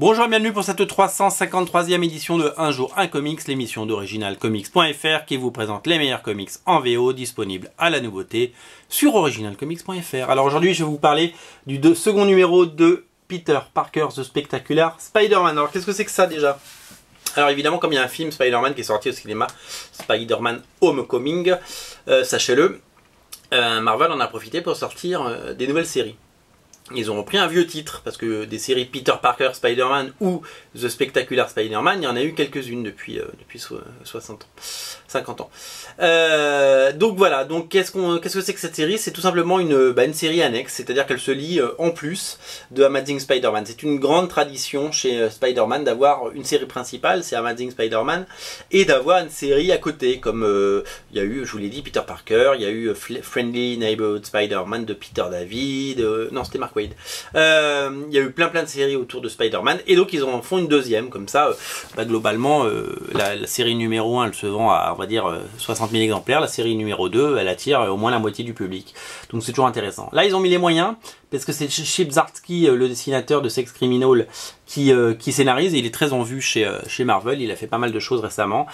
Bonjour et bienvenue pour cette 353e édition de Un jour un comics, l'émission d'originalcomics.fr qui vous présente les meilleurs comics en VO disponibles à la nouveauté sur originalcomics.fr. Alors aujourd'hui je vais vous parler du second numéro de Peter Parker The Spectacular Spider-Man. Alors qu'est-ce que c'est que ça déjà? Alors évidemment, comme il y a un film Spider-Man qui est sorti au cinéma, Spider-Man Homecoming, sachez-le, Marvel en a profité pour sortir des nouvelles séries. Ils ont repris un vieux titre, parce que des séries Peter Parker Spider-Man ou The Spectacular Spider-Man, il y en a eu quelques-unes depuis 60 ans, 50 ans. Donc voilà, donc qu'est-ce que c'est que cette série? C'est tout simplement une série annexe, c'est-à-dire qu'elle se lit en plus de Amazing Spider-Man. C'est une grande tradition chez Spider-Man d'avoir une série principale, c'est Amazing Spider-Man, et d'avoir une série à côté, comme il y a eu, je vous l'ai dit, Peter Parker, il y a eu Friendly Neighborhood Spider-Man de Peter David, non c'était Mark Waid. Il y a eu plein de séries autour de Spider-Man, et donc ils en font une deuxième, comme ça, globalement, la série numéro 1, elle se vend à, on va dire, 60 000 exemplaires, la série numéro 2, elle attire au moins la moitié du public. Donc c'est toujours intéressant. Là, ils ont mis les moyens, parce que c'est Chip Zdarsky, le dessinateur de Sex Criminal, qui scénarise, et il est très en vue chez Marvel. Il a fait pas mal de choses récemment,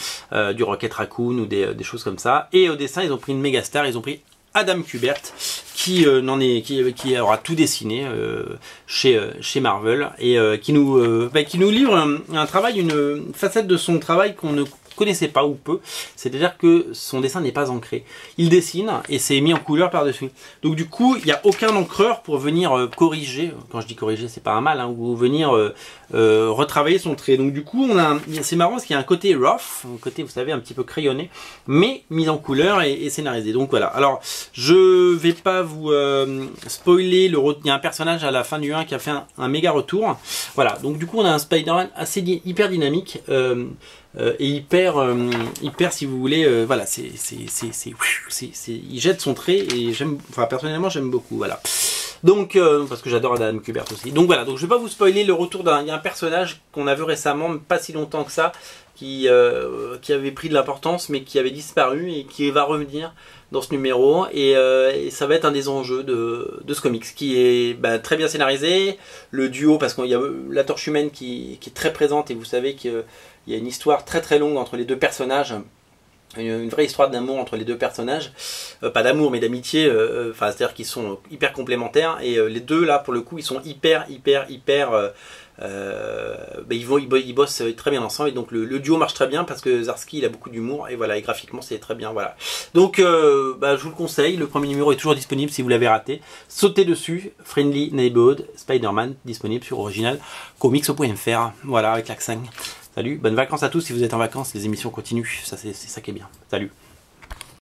du Rocket Raccoon ou des choses comme ça. Et au dessin, ils ont pris une méga star, ils ont pris Adam Kubert, qui aura tout dessiné chez Marvel, et qui nous livre un travail, une facette de son travail qu'on ne connaissait pas ou peu, c'est-à-dire que son dessin n'est pas ancré. Il dessine et c'est mis en couleur par-dessus. Donc du coup, il n'y a aucun encreur pour venir corriger, quand je dis corriger, c'est pas un mal, hein, ou venir retravailler son trait. Donc du coup, c'est marrant parce qu'il y a un côté rough, un côté, vous savez, un petit peu crayonné, mais mis en couleur et scénarisé. Donc voilà. Alors, je vais pas vous spoiler, il y a un personnage à la fin du 1 qui a fait un méga retour. Voilà, donc du coup, on a un Spider-Man hyper dynamique, et hyper si vous voulez, voilà, il jette son trait, et personnellement j'aime beaucoup, voilà. Donc parce que j'adore Adam Kubert aussi. Donc voilà, donc je vais pas vous spoiler le retour il y a un personnage qu'on a vu récemment, pas si longtemps que ça, qui avait pris de l'importance mais qui avait disparu et qui va revenir dans ce numéro, et ça va être un des enjeux de ce comics qui est très bien scénarisé. Le duo, parce qu'il y a la Torche Humaine qui est très présente, et vous savez qu'il y a une histoire très longue entre les deux personnages, une vraie histoire d'amour entre les deux personnages, pas d'amour mais d'amitié, c'est-à-dire qu'ils sont hyper complémentaires, et les deux là pour le coup ils sont hyper ils bossent très bien ensemble, et donc le duo marche très bien parce que Zdarsky il a beaucoup d'humour, et voilà, et graphiquement c'est très bien, voilà. Donc je vous le conseille, le premier numéro est toujours disponible si vous l'avez raté, sautez dessus. Friendly Neighborhood Spider-Man, disponible sur originalcomics.fr, voilà, avec l'accent. Salut, bonnes vacances à tous si vous êtes en vacances, les émissions continuent, ça c'est ça qui est bien. Salut.